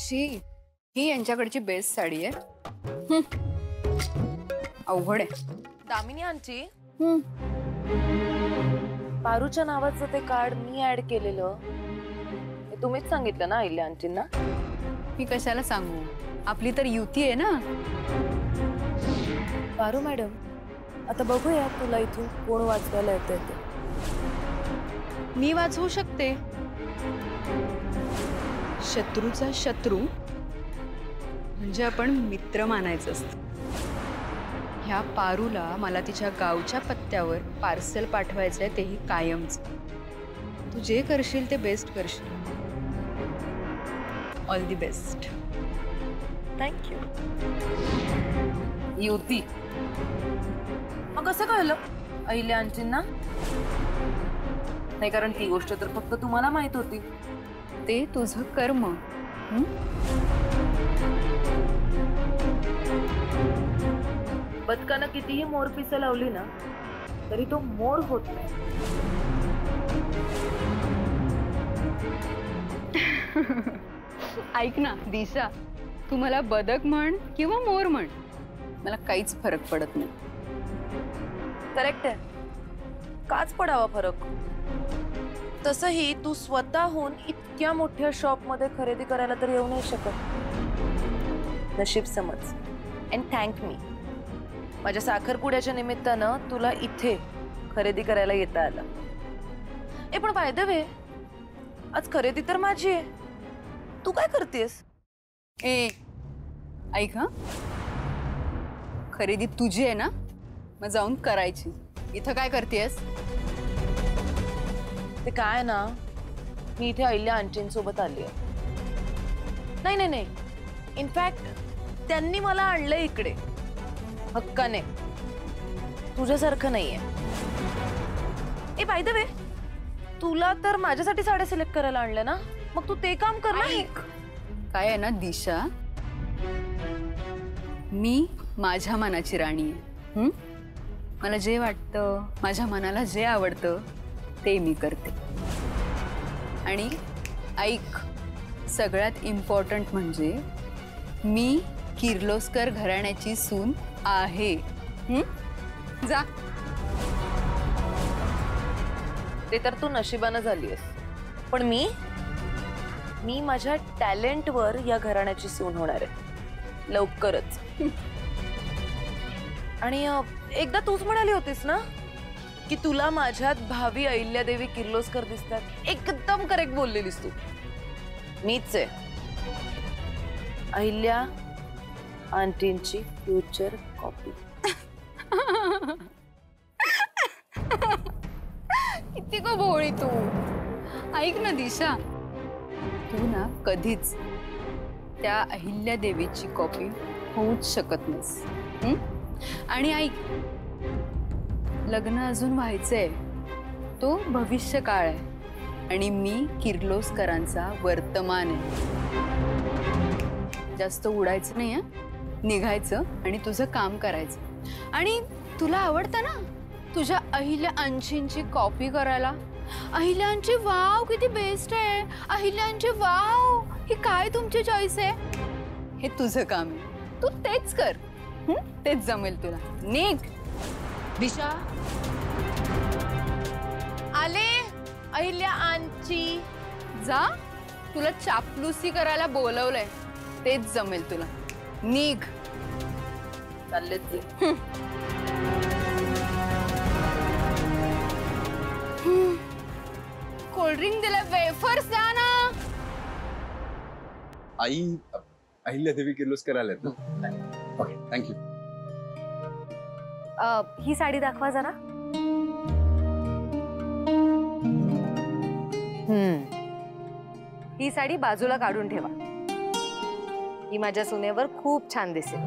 शी, ही यांच्याकडची best sari आहे. अवघड आहे. दामिनी आंटी, पारूच्या नावाचं ते कार्ड मी ऍड केलेलं हे तुम्हीच सांगितलं ना अहिल्या आंटींना? मी कशाला सांगू, आपली तर युती आहे ना. पारू मॅडम, आता बघूया तुला इथून कोण वाचवायला येते ते. मी वाचवू शकते. शत्रूचा शत्रू म्हणजे आपण मित्र मानायचं असतं. ह्या पारूला मला तिच्या गावच्या पत्त्यावर पार्सल पाठवायचंय, तेही कायमच. तू जे करशील ते बेस्ट करशील. All the best. थँक्यू. युती मग कसं कळलं अहिल्या आंटींना? नाही, कारण ती गोष्ट तर फक्त तुम्हाला माहित होती. ते तुझं कर्म. बदकानं कितीही मोर पिसं लावली ना तरी तो मोर होत नाही. ऐक ना दिशा, तू मला बदक म्हण किंवा मोर म्हण, मला काहीच फरक पडत नाही. करेक्ट आहे, काच पडावा फरक. तसंही तू स्वतःहून इतक्या मोठ्या शॉप मध्ये खरेदी करायला तर येऊ नाही शकत. नशीब समज. अँड थँक मी, माझ्या साखरपुड्याच्या निमित्तानं तुला इथे खरेदी करायला येता आलं. ए पण बाय द वे, आज खरेदी तर माझी आहे. तू काय करतेस? ए ऐक, हा खरेदी तुझी आहे ना, मग जाऊन करायची. इथं काय करतेस? ते काय ना, मी इथे अहिल्या आंटींसोबत आली आहे. नाही नाही नाही, इनफॅक्ट त्यांनी मला आणलंय इकडे हक्काने. तुझ्यासारखं नाहीये. ए बाय द वे, तुला तर माझ्यासाठी साड्या सिलेक्ट करायला आणल्या ना, मग तू ते काम कर ना. काय आहे ना दिशा, मी माझ्या मनाची राणी आहे. मला जे वाटतं, माझ्या मनाला जे आवडतं ते मी करते. आणि ऐक, सगळ्यात इम्पॉर्टंट म्हणजे मी किर्लोस्कर घराण्याची सून आहे. जा. ते तर तू नशिबानं झालीयस, पण मी माझ्या टॅलेंटवर या घराण्याची सून होणार आहे लवकरच. आणि एकदा तूच म्हणाली होतीस ना की तुला माझ्यात भावी अहिल्यादेवी किर्लोस्कर दिसतात. एकदम करेक्ट बोललेलीस तू. मीच आहे अहिल्या आंटींची फ्युचर कॉपी. किती गो भोळी तू. ऐक ना दिशा, तू ना कधीच त्या अहिल्या देवीची कॉपी होऊच शकत नाहीस. आणि ऐक, लग्न अजून व्हायचंय, तो भविष्य काळ आहे आणि मी किर्लोस्करांचा वर्तमान आहे. जास्त उडायचं नाही, निघायचं आणि तुझं काम करायचं. आणि तुला आवडतं ना तुझ्या अहिल्या अंशींची कॉपी करायला? अहिल्याची वाव किती बेस्ट आहे, अहिल्याची वाव, ही काय तुमची चॉईस आहे? हे तुझं काम आहे, तू तेच कर. तेच जमेल तुला. निघ. दिशा आले. अहिल्या आंटी जा, तुला चापलुसी करायला बोलवलंय, तेच जमेल तुला. निघ. चालले ते. कोल्ड्रिंक दिला, वेफर्स द्या ना. आई अहिल्यादेवी किर्लोस्कर आल्यात ना. Okay, thank you. ही साडी दाखवा जरा. ही साडी बाजूला काढून ठेवा. ही माझ्या सुनेवर खूप छान दिसेल.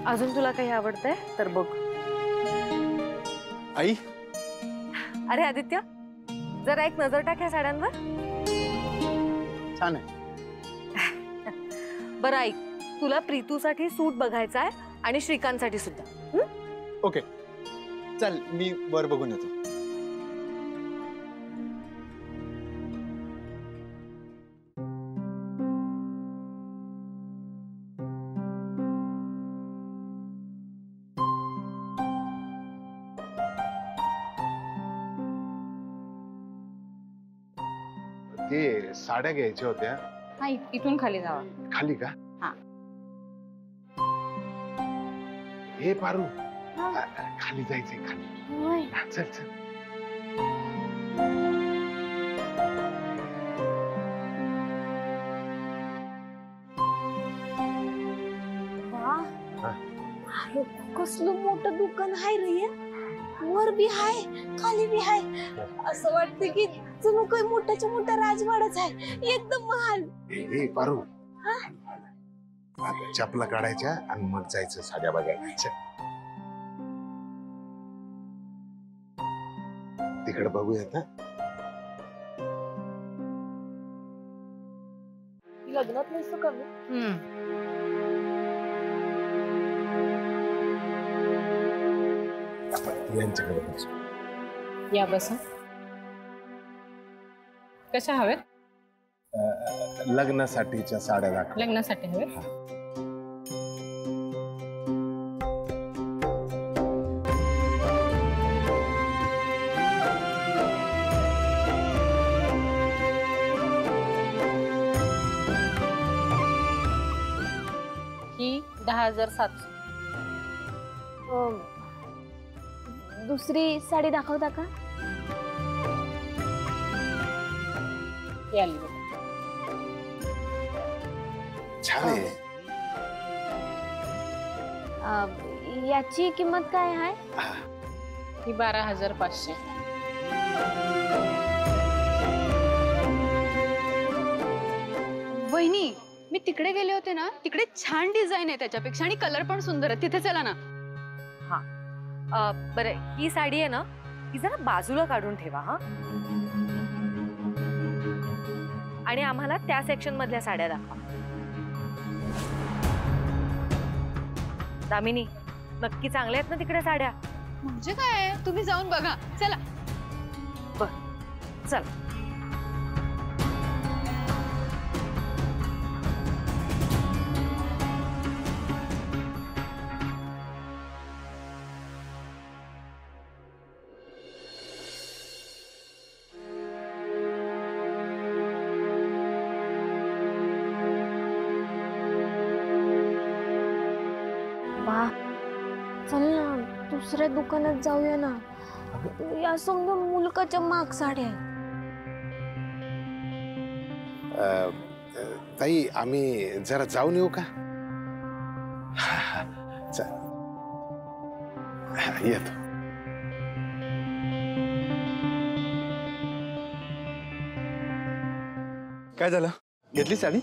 अजून तुला काही आवडतंय तर बघ. आई, अरे आदित्य, जरा एक नजर टाक ह्या साड्यांवर. छान आहे. बरं ऐक, तुला प्रीतूसाठी सूट बघायचा आहे आणि श्रीकांतसाठी सुद्धा. ओके, चल मी वर बघून येतो. ते साड्या घ्यायच्या होत्या. हा इथून खाली जावा. खाली का? हा. हे पारू, खाली जायचंय खाली. चल चल. अरे कसलं मोठं दुकान आहे रे. वर बी हाय खाली बी हाय. असं वाटतं की जणू काही मोठ्याच्या मोठा राजवाडाच आहे. एकदम महाल. हे पारू, आता चपला काढायच्या आणि मग जायचं साड्या बघायला. चल. तिकडे बघूयात. लग्नात नसतो का मी? यांच्याकडे बघू. या बसा. कशा हवेत? लग्नासाठीच्या साड्या दाखव. लग्नासाठी हवेत? ही 10,700. दुसरी साडी दाखवता का? ही आली बघा. छान आहे. याची किंमत काय आहे? ही 12,500. वहिनी, मी तिकडे गेले होते ना, तिकडे छान डिझाईन आहे त्याच्यापेक्षा आणि कलर पण सुंदर आहे. तिथे चला ना. बरं, ही साडी आहे ना, ही जरा बाजूला काढून ठेवा हा. आणि आम्हाला त्या सेक्शन मधल्या साड्या दाखवा. दामिनी, नक्की चांगल्या आहेत ना तिकडे साड्या? म्हणजे काय, तुम्ही जाऊन बघा. चला. चल. चल ना, दुसऱ्या दुकानात जाऊया ना. या समजा मुलकाच्या माग साड्या. ताई, आम्ही जरा जाऊन येऊ का? चल. येतो. काय झालं? घेतली साडी?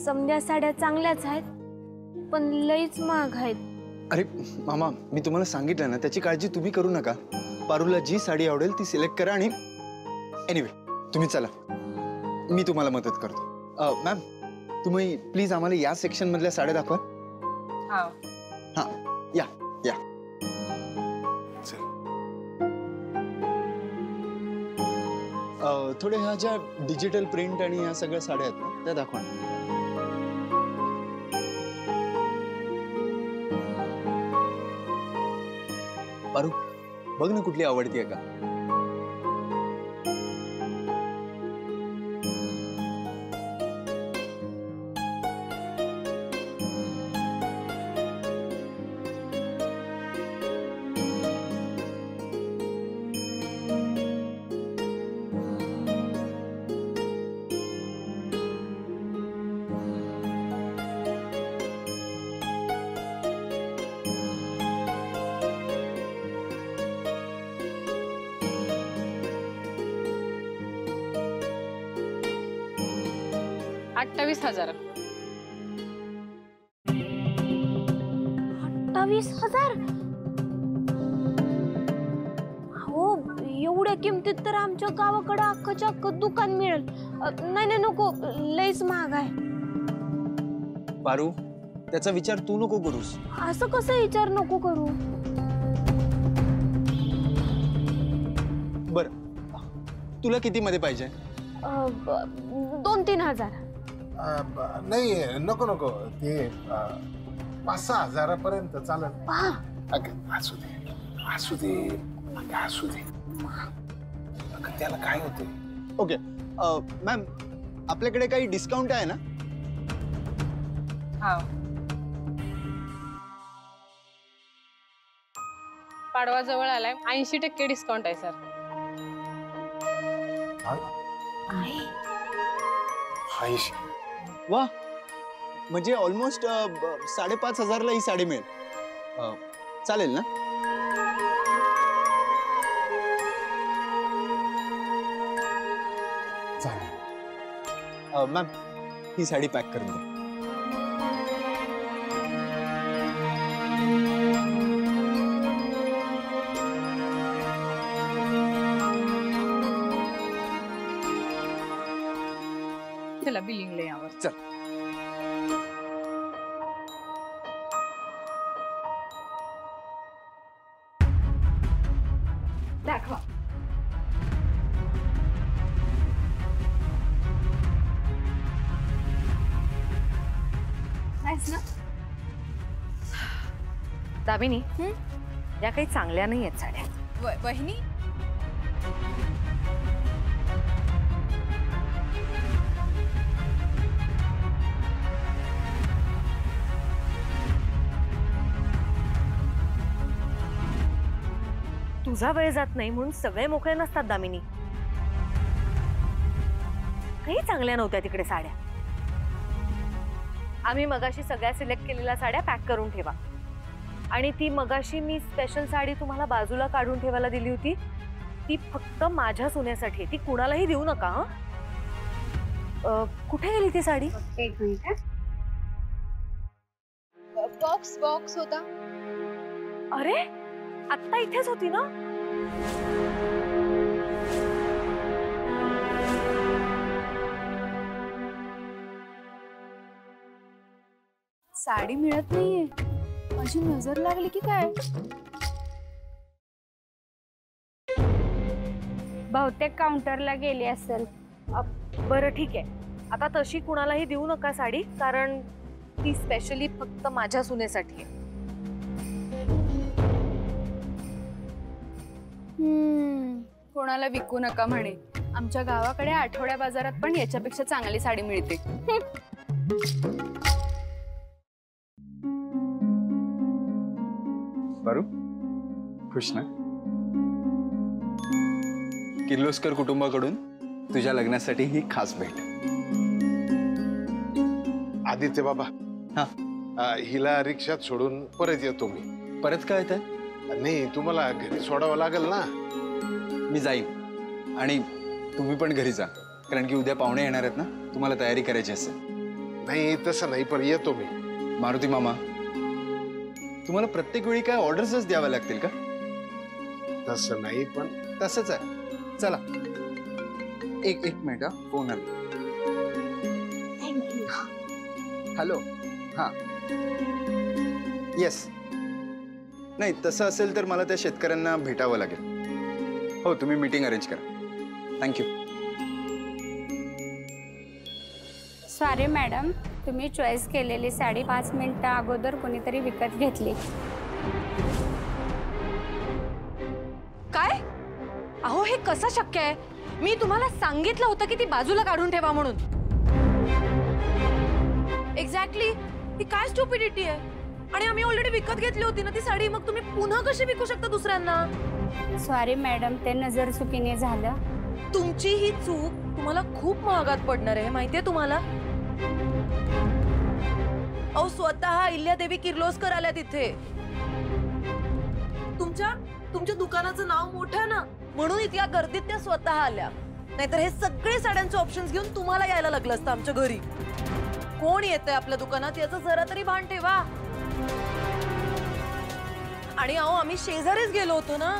समजा साड्या चांगल्याच आहेत, पण लईच महाग आहेत. अरे मामा, मी तुम्हाला सांगितलं ना, त्याची काळजी तुम्ही करू नका. पारूला जी साडी आवडेल ती सिलेक्ट करा. आणि एनिवे तुम्ही चला, मी तुम्हाला मदत करतो. मॅम, तुम्ही प्लीज आम्हाला या सेक्शन मधल्या साड्या दाखवा. हा, या या. थोड्या ह्या ज्या डिजिटल प्रिंट आणि ह्या सगळ्या साड्या आहेत ना, त्या दाखवा. पारू, बघ ना कुठली आवडतीये का? $28,000. 28,000? हो, एवढ्या किमतीत तर आमच्या गावाकडे अख्खच्या अख्ख दुकान मिळेल. नाही नाही, नको, लईच महाग आहे. पारू, त्याचा विचार तू नको करूस. असं कसं विचार नको करू? बर, तुला किती मध्ये पाहिजे? 2-3 हजार. नाही नको नको, ते 5-6 हजारापर्यंत चालेल. अगं असू दे असू दे अगं असू दे. अगं त्याला काय होते? ओके मॅम, आपल्याकडे काही डिस्काउंट आहे ना? हा, पाडवा जवळ आलाय, 80% डिस्काउंट आहे सर. हायशी. वा, म्हणजे ऑलमोस्ट 5,500ला ही साडी मिळेल. चालेल ना? चालेल. मॅम, ही साडी पॅक करून द्या. चला बिलिंगला यावर. चल. दाखवा. नाहीच ना? दामिनी, या काही चांगल्या नाही आहेत साड्या. वहिनी, तुझा वेळ जात नाही म्हणून सगळे मोकळे नसतात दामिनी. काही चांगल्या नव्हत्या तिकडे साड्या. आम्ही मगाशी सगळ्या सिलेक्ट केलेल्या साड्या पॅक करून ठेवा. आणि ती मगाशी मी स्पेशल साडी तुम्हाला बाजूला काढून ठेवायला दिली होती, ती फक्त माझ्या सोन्यासाठी आहे. ती कुणालाही देऊ नका. कुठे गेली ती साडी? एक मिनिट. बॉक्स होता. अरे, आत्ता इथेच होती ना? साडी मिळत नाहीये. माझी नजर लागली की काय? बहुतेक काउंटरला गेली असेल. बरं ठीक आहे, आता तशी कुणालाही देऊ नका साडी, कारण ती स्पेशली फक्त माझ्या सुनेसाठी आहे. कोणाला विकू नका म्हणे. आमच्या गावाकडे आठवड्या बाजारात पण याच्यापेक्षा चांगली साडी मिळते. पारू, खुश ना? किर्लोस्कर कुटुंबाकडून तुझ्या लग्नासाठी ही खास भेट. आदित्य बाबा, हा. हिला रिक्षात सोडून परत येतो मी. परत काय येत? नाही, तुम्हाला घरी सोडावं लागेल ना. मी जाईन आणि तुम्ही पण घरी जा, कारण की उद्या पाहुणे येणार आहेत ना, तुम्हाला तयारी करायची असेल. नाही तसं नाही, पण येतो मी. मारुती मामा, तुम्हाला प्रत्येक वेळी काय ऑर्डर्सच द्याव्या लागतील का? तसं नाही, पण तसंच आहे. चला, एक मिनिट, फोन आला. हॅलो. हां, येस. नाही, तसं असेल तर मला त्या शेतकऱ्यांना भेटावं लागेल. हो, तुम्ही मीटिंग अरेंज करा. थँक्यू. सॉरी मॅडम, तुम्ही चॉईस केलेली साडी 5 मिनिटं अगोदर कोणीतरी विकत घेतली. काय? अहो, हे कसं शक्य आहे? मी तुम्हाला सांगितलं होतं की ती बाजूला काढून ठेवा म्हणून. एक्झॅक्टली, ही काय स्टुपिडिटी आहे? आणि आम्ही ऑलरेडी विकत घेतली होती ना ती साडी, मग तुम्ही पुन्हा कशी विकू शकता दुसऱ्यांना? सॉरी मॅडम, ते नजर चुकीने झालं. तुमची ही चूक तुम्हाला खूप महागात पडणार आहे, माहितीये तुम्हाला? अहो, स्वतः अहिल्यादेवी किर्लोस्कर आल्या तिथे. तुमच्या दुकानाचं नाव मोठं आहे ना, म्हणून इतक्या गर्दीत त्या स्वतः आल्या. नाहीतर हे सगळे साड्यांचे ऑप्शन्स घेऊन तुम्हाला यायला लागलं असतं आमच्या घरी. कोण येतंय आपल्या दुकानात याचं जरा तरी भान ठेवा. आणि अहो, आम्ही शेजारीच गेलो होतो ना,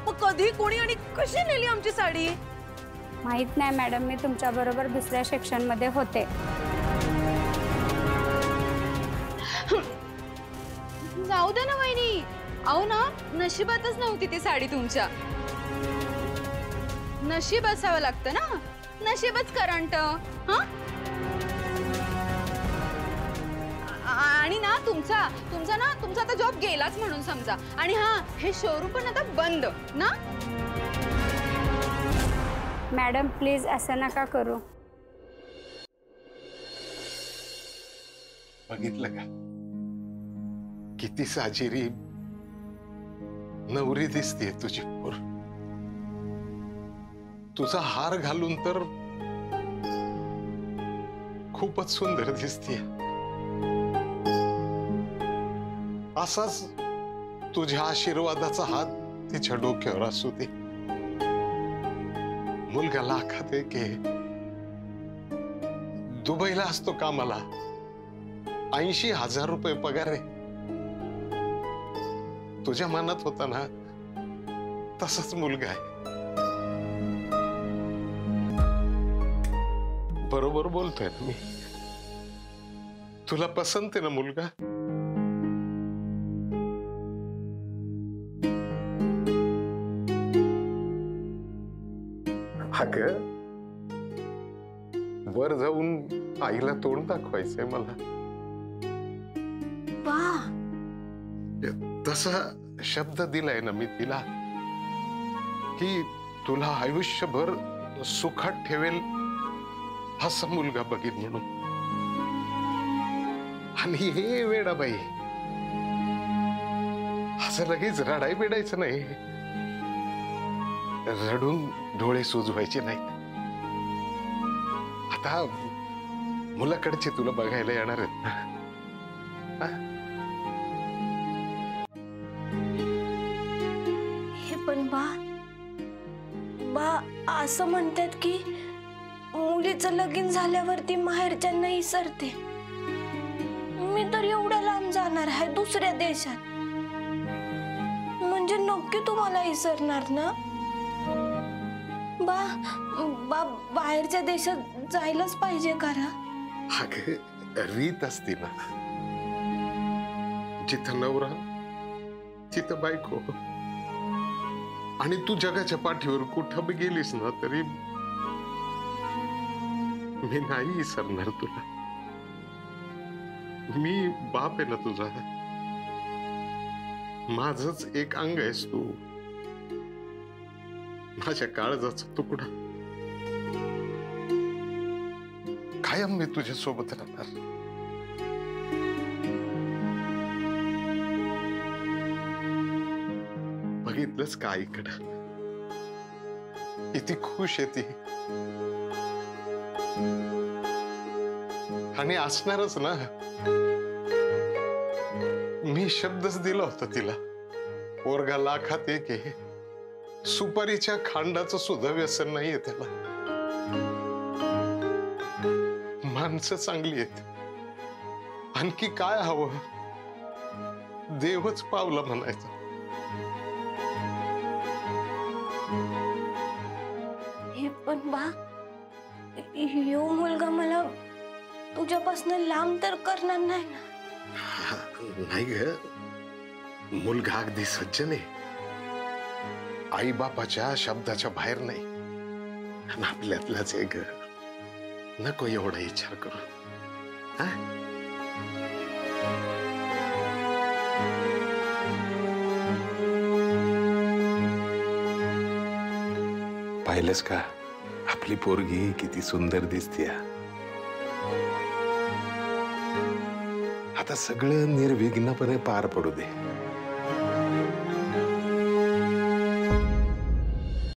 मग कधी कोणी आणि कशी नेली आमची साडी? माहित नाही मॅडम, मी तुमच्या बरोबर दुसऱ्या सेक्शन मध्ये होते. जाऊ दे ना वहिनी. अहो ना, नशिबातच नव्हती ती साडी तुमच्या. नशीब असावं लागतं ना, नशीबच करंट. हा आणि ना तुमचा आता जॉब गेलाच म्हणून समजा. आणि हा हे शोरूम पण आता बंद ना. मॅडम प्लीज असं नका करू. बघितलं का किती साजेरी नवरी दिसते तुझी पोर. तुझा हार घालून तर खूपच सुंदर दिसते. असाच तुझ्या आशीर्वादाचा हात तिच्या डोक्यावर असू दे. मुलगा लाखात एक आहे, दुबईला असतो कामाला, 80,000 रुपये पगार आहे. तुझ्या मनात होता ना तसाच मुलगा आहे. बरोबर बोलतोय ना मी? तुला पसंत आहे ना मुलगा? अगं वर जाऊन आईला तोंड दाखवायचंय मला. तसा शब्द दिलाय ना मी तिला की तुला आयुष्यभर सुखात ठेवेल असा मुलगा बघीन म्हणून. आणि हे वेडाबाई असं लगेच रडाई बेडायचं नाही, रडून डोळे सुजवायचे नाही. आता मुलाकडचे तुला बघायला येणार आहेत ना. हे पण बा असं म्हणतात की मुलीचं लगीन झाल्यावरती माहेरच्यांना इसरते. मी तर एवढ्या लांब जाणार आहे दुसऱ्या देशात, म्हणजे नक्की तुम्हाला इसरणार ना. बा बाहेरच्या देशात जायलाच पाहिजे करा. अगं रीत असते ना, जिथं नवरा तिथं बायको. आणि तू जगाच्या पाठीवर कुठं बी गेलीस ना तरी मी नाही विसरणार तुला. मी बाप आहे ना तुझा, माझच एक अंग आहेस तू, माझ्या काळजाचा तुकडा. कायम मी तुझ्या सोबत राहणार. बघितलंच का आईकडं किती खुश आहे ती. आणि असणारच ना. मी शब्दच दिला होता तिला, पोरगा लाखात एक आहे, सुपारीच्या खांडाचं सुद्धा व्यसन नाहीये त्याला. माणसं चांगली आहेत, आणखी काय हवं. देवच पावला म्हणायचा. हे पण यो मुलगा मला तुझ्यापासून लांब तर करणार नाही ना. नाही ग, मुलगा अगदी सज्जन आहे, आई बापाच्या शब्दाच्या बाहेर नाही. आणि आपल्यातलाच आहे ग, नको एवढा विचार करू. पाहिलंस का आपली पोरगी किती सुंदर दिसते. आता सगळं निर्विघ्नपणे पार पडू दे.